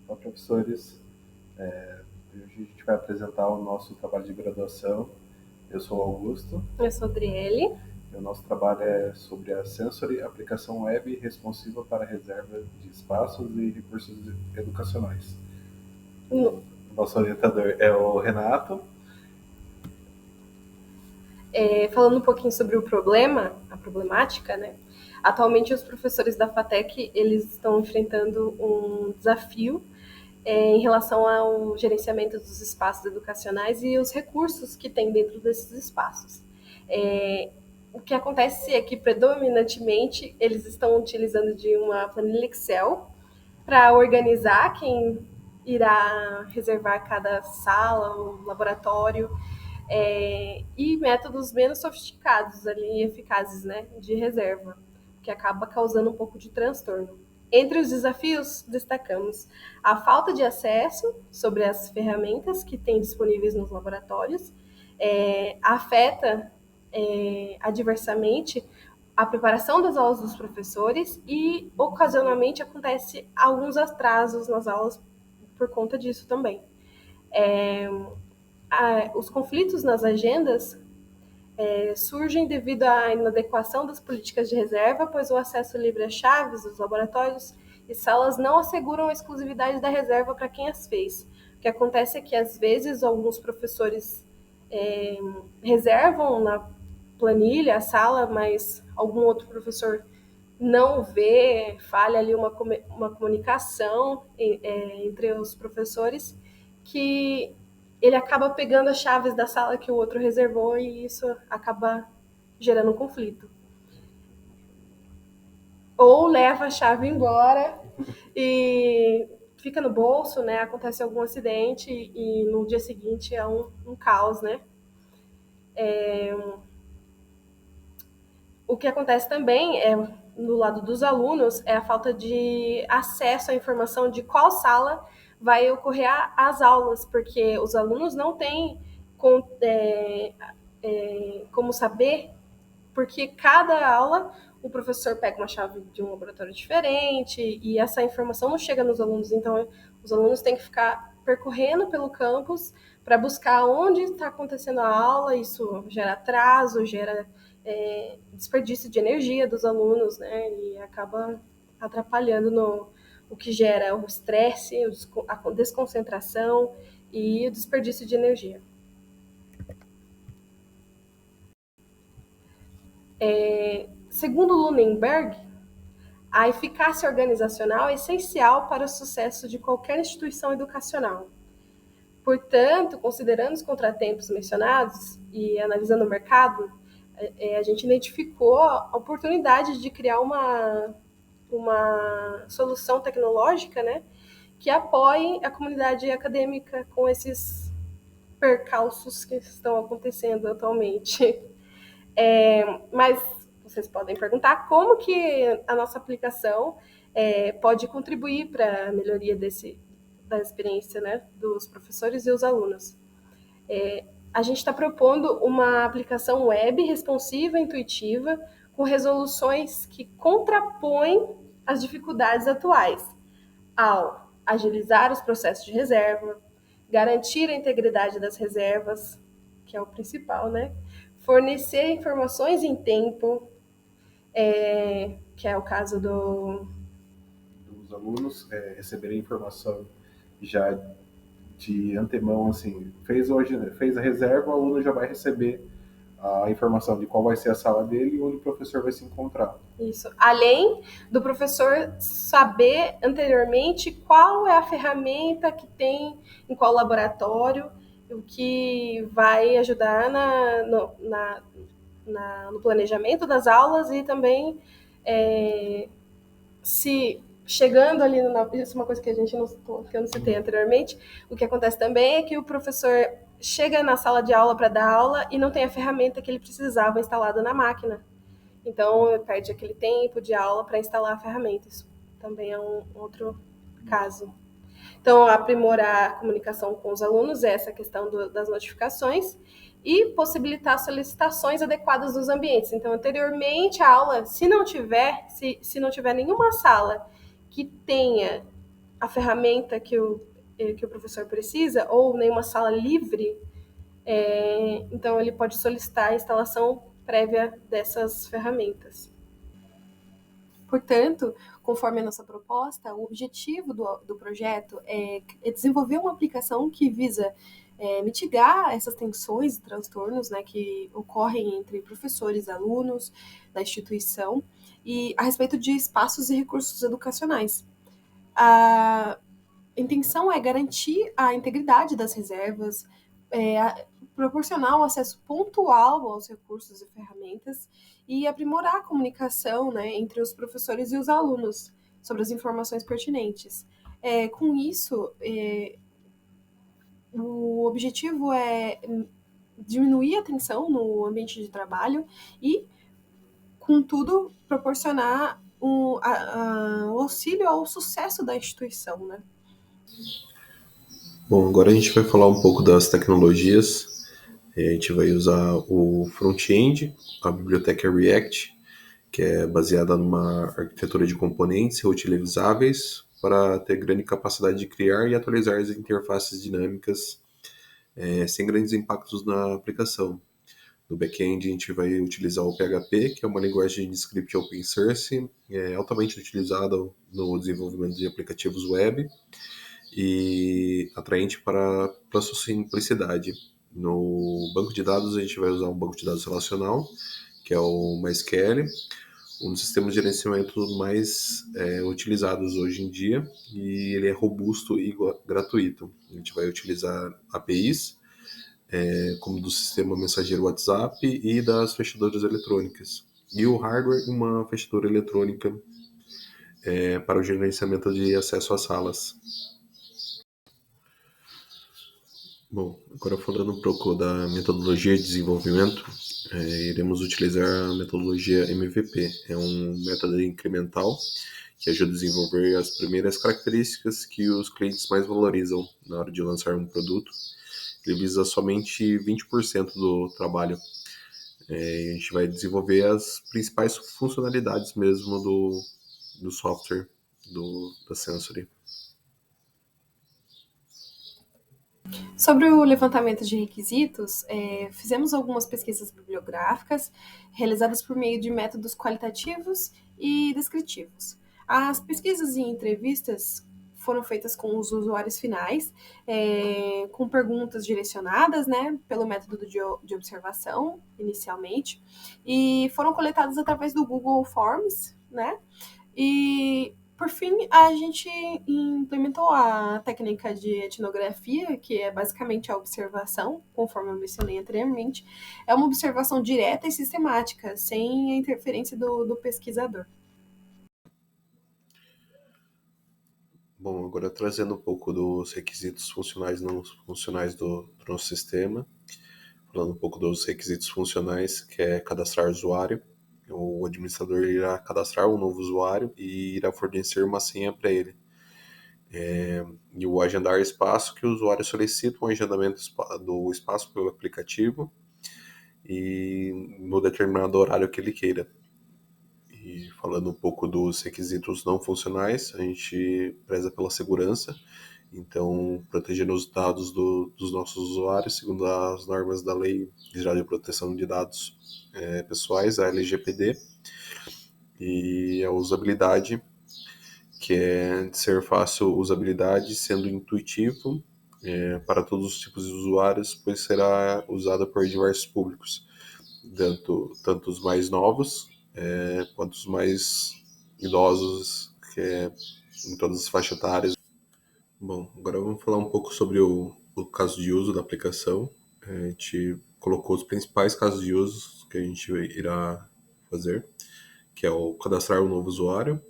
Olá, professores. Hoje a gente vai apresentar o nosso trabalho de graduação. Eu sou o Augusto. Eu sou a Adriele. E o nosso trabalho é sobre a Sensory, aplicação web responsiva para a reserva de espaços e recursos educacionais. O nosso orientador é o Renato. Falando um pouquinho sobre o problema, a problemática, né? Atualmente os professores da FATEC eles estão enfrentando um desafio em relação ao gerenciamento dos espaços educacionais e os recursos que tem dentro desses espaços. O que acontece é que predominantemente eles estão utilizando de uma planilha Excel para organizar quem irá reservar cada sala ou laboratório, e métodos menos sofisticados ali, eficazes, né, de reserva, que acaba causando um pouco de transtorno. Entre os desafios, destacamos a falta de acesso sobre as ferramentas que tem disponíveis nos laboratórios, afeta adversamente a preparação das aulas dos professores e, ocasionalmente, acontece alguns atrasos nas aulas por conta disso também. Os conflitos nas agendas surgem devido à inadequação das políticas de reserva, pois o acesso livre às chaves dos laboratórios e salas não asseguram a exclusividade da reserva para quem as fez. O que acontece é que, às vezes, alguns professores reservam na planilha a sala, mas algum outro professor não vê, falha ali uma comunicação entre os professores, que ele acaba pegando as chaves da sala que o outro reservou e isso acaba gerando um conflito. Ou leva a chave embora e fica no bolso, né? Acontece algum acidente e no dia seguinte é um caos, né? O que acontece também no lado dos alunos é a falta de acesso à informação de qual sala vai ocorrer as aulas, porque os alunos não têm como saber, porque cada aula o professor pega uma chave de um laboratório diferente e essa informação não chega nos alunos, então os alunos têm que ficar percorrendo pelo campus para buscar onde está acontecendo a aula, isso gera atraso, gera desperdício de energia dos alunos, né, e acaba atrapalhando o que gera o estresse, a desconcentração e o desperdício de energia. Segundo Lunenberg, a eficácia organizacional é essencial para o sucesso de qualquer instituição educacional. Portanto, considerando os contratempos mencionados e analisando o mercado, a gente identificou a oportunidade de criar uma solução tecnológica, né, que apoie a comunidade acadêmica com esses percalços que estão acontecendo atualmente. Mas vocês podem perguntar como que a nossa aplicação pode contribuir para a melhoria da experiência, né, dos professores e os alunos. A gente está propondo uma aplicação web responsiva, intuitiva, com resoluções que contrapõem as dificuldades atuais, ao agilizar os processos de reserva, garantir a integridade das reservas, que é o principal, né? Fornecer informações em tempo, que é o caso dos alunos receberem informação já de antemão, assim, fez a reserva, o aluno já vai receber a informação de qual vai ser a sala dele e onde o professor vai se encontrar. Isso. Além do professor saber anteriormente qual é a ferramenta que tem em qual laboratório, o que vai ajudar no planejamento das aulas e também se chegando ali isso é uma coisa que que eu não citei anteriormente, o que acontece também é que o professor chega na sala de aula para dar aula e não tem a ferramenta que ele precisava instalada na máquina. Então, perde aquele tempo de aula para instalar a ferramenta. Isso também é um outro caso. Então, aprimorar a comunicação com os alunos é essa questão das notificações e possibilitar solicitações adequadas dos ambientes. Então, anteriormente, a aula, se não tiver nenhuma sala que tenha a ferramenta que o professor precisa, ou nenhuma sala livre, então ele pode solicitar a instalação prévia dessas ferramentas. Portanto, conforme a nossa proposta, o objetivo do projeto é desenvolver uma aplicação que visa mitigar essas tensões e transtornos, né, que ocorrem entre professores e alunos da instituição e a respeito de espaços e recursos educacionais. A intenção é garantir a integridade das reservas, proporcionar o acesso pontual aos recursos e ferramentas e aprimorar a comunicação, né, entre os professores e os alunos sobre as informações pertinentes. Com isso, o objetivo é diminuir a tensão no ambiente de trabalho e, contudo, proporcionar o auxílio ao sucesso da instituição, né? Bom, agora a gente vai falar um pouco das tecnologias. A gente vai usar o front-end, a biblioteca React, que é baseada numa arquitetura de componentes reutilizáveis para ter grande capacidade de criar e atualizar as interfaces dinâmicas sem grandes impactos na aplicação. No back-end, a gente vai utilizar o PHP, que é uma linguagem de script open source, altamente utilizada no desenvolvimento de aplicativos web e atraente para sua simplicidade. No banco de dados, a gente vai usar um banco de dados relacional, que é o MySQL, um dos sistemas de gerenciamento mais utilizados hoje em dia, e ele é robusto e gratuito. A gente vai utilizar APIs, como do sistema mensageiro WhatsApp e das fechaduras eletrônicas. E o hardware, uma fechadura eletrônica para o gerenciamento de acesso às salas. Bom, agora falando um pouco da metodologia de desenvolvimento, iremos utilizar a metodologia MVP. É um método incremental que ajuda a desenvolver as primeiras características que os clientes mais valorizam na hora de lançar um produto. Ele visa somente 20% do trabalho. A gente vai desenvolver as principais funcionalidades mesmo do software, da Sensory. Sobre o levantamento de requisitos, fizemos algumas pesquisas bibliográficas realizadas por meio de métodos qualitativos e descritivos. As pesquisas e entrevistas foram feitas com os usuários finais, com perguntas direcionadas, né, pelo método de observação, inicialmente, e foram coletadas através do Google Forms, né, e por fim, a gente implementou a técnica de etnografia, que é basicamente a observação, conforme eu mencionei anteriormente. É uma observação direta e sistemática, sem a interferência do pesquisador. Bom, agora trazendo um pouco dos requisitos funcionais e não funcionais do nosso sistema, falando um pouco dos requisitos funcionais, que é cadastrar usuário. O administrador irá cadastrar um novo usuário e irá fornecer uma senha para ele. E o agendar espaço, que o usuário solicita um agendamento do espaço pelo aplicativo e no determinado horário que ele queira. E falando um pouco dos requisitos não funcionais, a gente preza pela segurança, então protegendo os dados dos nossos usuários, segundo as normas da Lei Geral de Proteção de Dados Pessoais, a LGPD, e a usabilidade, que é de ser fácil usabilidade, sendo intuitivo para todos os tipos de usuários, pois será usada por diversos públicos, tanto os mais novos quanto os mais idosos, que é em todas as faixas etárias. Bom, agora vamos falar um pouco sobre o caso de uso da aplicação. A gente colocou os principais casos de uso que a gente irá fazer, que é o cadastrar um novo usuário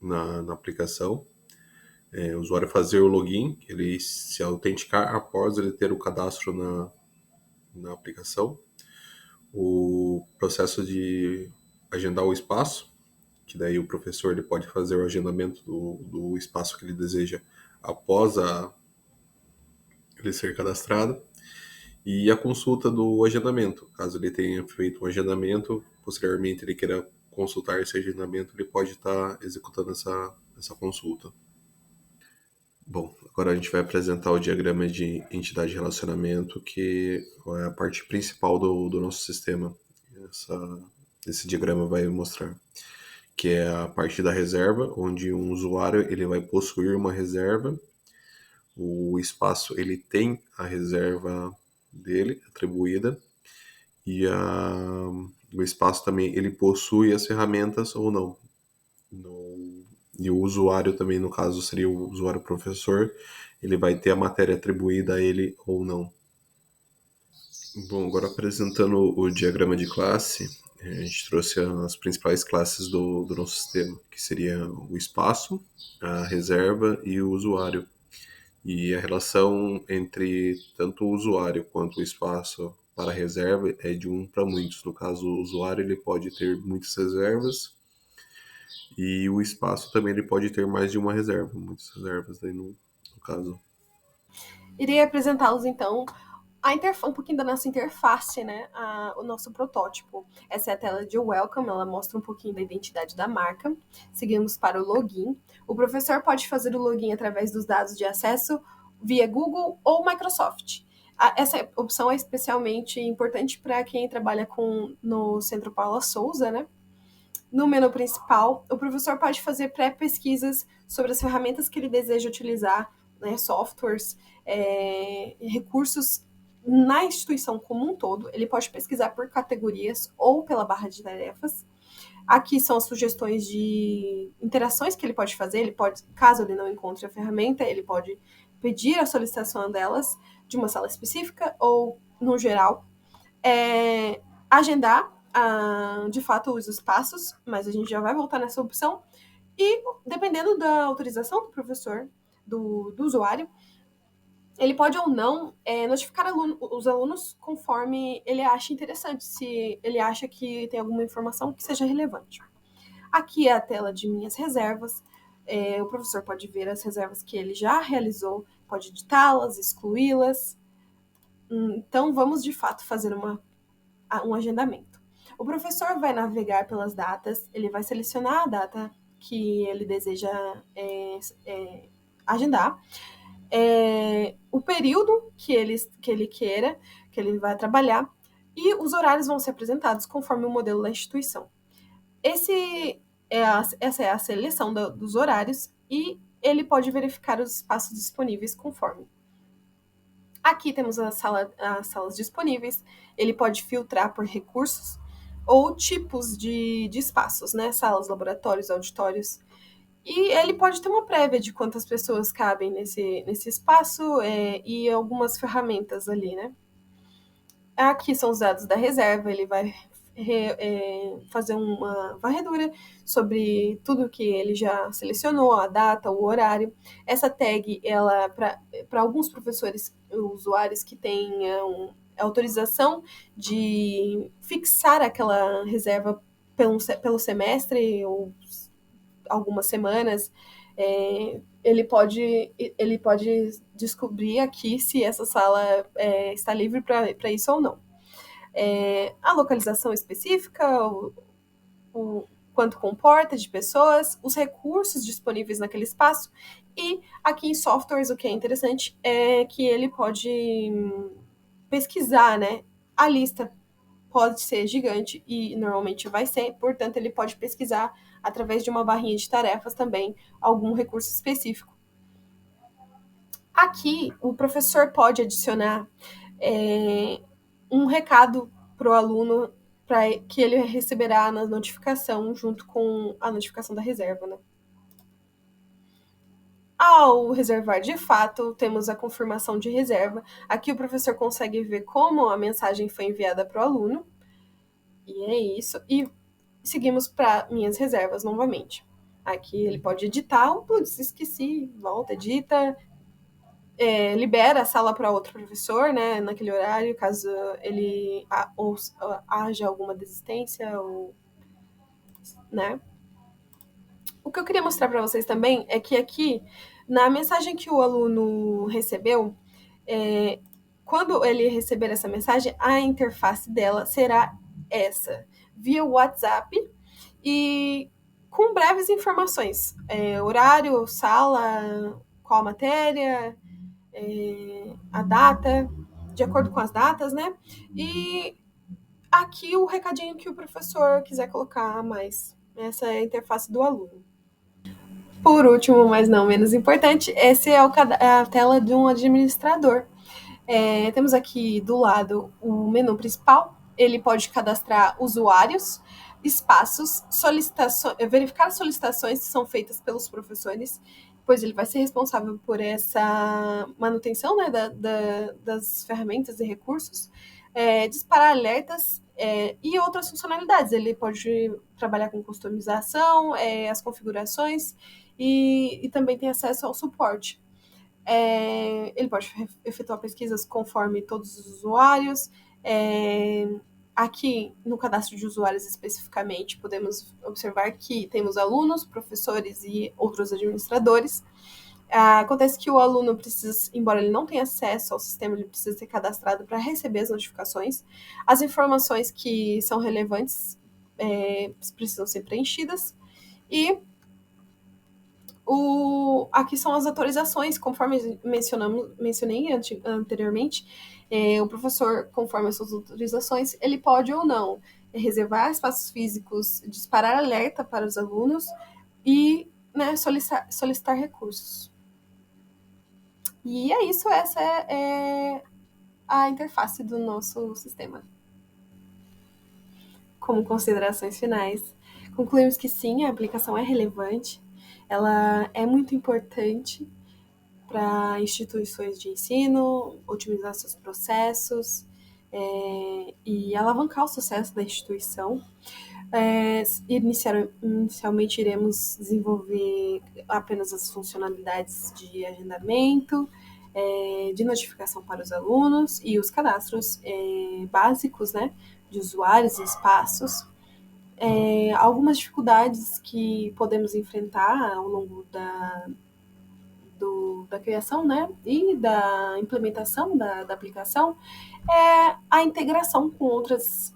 na aplicação, o usuário fazer o login, ele se autenticar após ele ter o cadastro na aplicação, o processo de agendar o espaço, que daí o professor ele pode fazer o agendamento do espaço que ele deseja após ele ser cadastrado, e a consulta do agendamento. Caso ele tenha feito um agendamento, posteriormente ele queira consultar esse agendamento, ele pode estar executando essa consulta. Bom, agora a gente vai apresentar o diagrama de entidade de relacionamento, que é a parte principal do nosso sistema. Esse diagrama vai mostrar que é a parte da reserva, onde um usuário ele vai possuir uma reserva, o espaço ele tem a reserva dele atribuída e o espaço também ele possui as ferramentas ou não. E o usuário também, no caso, seria o usuário professor, ele vai ter a matéria atribuída a ele ou não. Bom, agora apresentando o diagrama de classe, a gente trouxe as principais classes do nosso sistema, que seria o espaço, a reserva e o usuário. E a relação entre tanto o usuário quanto o espaço para a reserva é de um para muitos. No caso, o usuário ele pode ter muitas reservas e o espaço também ele pode ter mais de uma reserva, muitas reservas aí no caso. Irei apresentá-los, então, um pouquinho da nossa interface, né? O nosso protótipo. Essa é a tela de Welcome, ela mostra um pouquinho da identidade da marca. Seguimos para o login. O professor pode fazer o login através dos dados de acesso via Google ou Microsoft. Essa opção é especialmente importante para quem trabalha no Centro Paula Souza, né? No menu principal, o professor pode fazer pré-pesquisas sobre as ferramentas que ele deseja utilizar, né, softwares, recursos na instituição como um todo. Ele pode pesquisar por categorias ou pela barra de tarefas. Aqui são as sugestões de interações que ele pode fazer. Ele pode, caso ele não encontre a ferramenta, ele pode pedir a solicitação delas de uma sala específica ou no geral. Agendar, de fato, os espaços, mas a gente já vai voltar nessa opção. E, dependendo da autorização do professor, do usuário, ele pode ou não notificar os alunos conforme ele acha interessante, se ele acha que tem alguma informação que seja relevante. Aqui é a tela de minhas reservas. O professor pode ver as reservas que ele já realizou, pode editá-las, excluí-las. Então, vamos, de fato, fazer um agendamento. O professor vai navegar pelas datas, ele vai selecionar a data que ele deseja agendar, o período que ele queira, que ele vai trabalhar, e os horários vão ser apresentados conforme o modelo da instituição. Essa é a seleção dos horários e ele pode verificar os espaços disponíveis conforme. Aqui temos as salas disponíveis. Ele pode filtrar por recursos ou tipos de espaços, né? Salas, laboratórios, auditórios. E ele pode ter uma prévia de quantas pessoas cabem nesse espaço e algumas ferramentas ali, né? Aqui são os dados da reserva. Ele vai fazer uma varredura sobre tudo que ele já selecionou, a data, o horário. Essa tag, ela para alguns professores, usuários que tenham autorização de fixar aquela reserva pelo semestre ou algumas semanas, ele pode descobrir aqui se essa sala está livre para isso ou não. A localização específica, o quanto comporta de pessoas, os recursos disponíveis naquele espaço, e aqui em softwares o que é interessante é que ele pode pesquisar, né? A lista pode ser gigante e normalmente vai ser, portanto ele pode pesquisar através de uma barrinha de tarefas também algum recurso específico. Aqui o professor pode adicionar um recado para o aluno que ele receberá na notificação junto com a notificação da reserva, né? Ao reservar de fato, temos a confirmação de reserva. Aqui o professor consegue ver como a mensagem foi enviada para o aluno. E é isso. E seguimos para minhas reservas novamente. Aqui ele pode editar. Putz, esqueci. Volta, edita. Libera a sala para outro professor, né, naquele horário, caso ele haja alguma desistência, ou, né. O que eu queria mostrar para vocês também é que aqui, na mensagem que o aluno recebeu, quando ele receber essa mensagem, a interface dela será essa, via WhatsApp e com breves informações, horário, sala, qual a matéria, a data, de acordo com as datas, né? E aqui o recadinho que o professor quiser colocar a mais. Essa é a interface do aluno. Por último, mas não menos importante, essa é a tela de um administrador. Temos aqui do lado o menu principal. Ele pode cadastrar usuários, espaços, verificar solicitações que são feitas pelos professores, pois ele vai ser responsável por essa manutenção, né, das ferramentas e recursos, disparar alertas e outras funcionalidades. Ele pode trabalhar com customização, as configurações e também tem acesso ao suporte. Ele pode efetuar pesquisas conforme todos os usuários. Aqui, no cadastro de usuários especificamente, podemos observar que temos alunos, professores e outros administradores. Acontece que o aluno precisa, embora ele não tenha acesso ao sistema, ele precisa ser cadastrado para receber as notificações. As informações que são relevantes precisam ser preenchidas. E aqui são as autorizações, conforme mencionei anteriormente. O professor, conforme as suas autorizações, ele pode ou não reservar espaços físicos, disparar alerta para os alunos e, né, solicitar recursos. E é isso, essa é a interface do nosso sistema. Como considerações finais, concluímos que sim, a aplicação é relevante, ela é muito importante para instituições de ensino, otimizar seus processos e alavancar o sucesso da instituição. Inicialmente iremos desenvolver apenas as funcionalidades de agendamento, de notificação para os alunos e os cadastros básicos, né, de usuários e espaços. Algumas dificuldades que podemos enfrentar ao longo da criação, né, e da implementação da aplicação é a integração com outras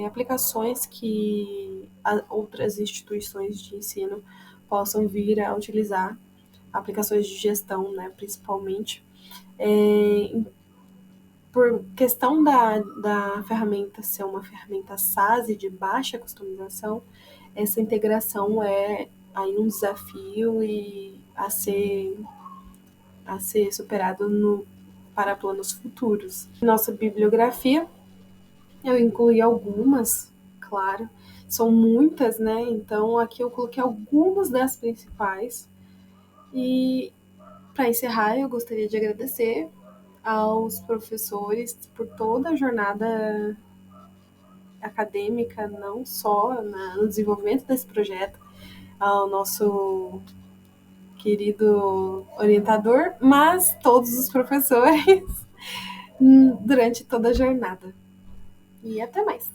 aplicações que outras instituições de ensino possam vir a utilizar, aplicações de gestão, né, principalmente. Por questão da ferramenta ser uma ferramenta SaaS de baixa customização, essa integração é aí um desafio e a ser superado para planos futuros. Nossa bibliografia, eu incluí algumas, claro, são muitas, né? Então aqui eu coloquei algumas das principais. E para encerrar, eu gostaria de agradecer aos professores por toda a jornada acadêmica, não só no desenvolvimento desse projeto, ao nosso querido orientador, mas todos os professores durante toda a jornada. E até mais!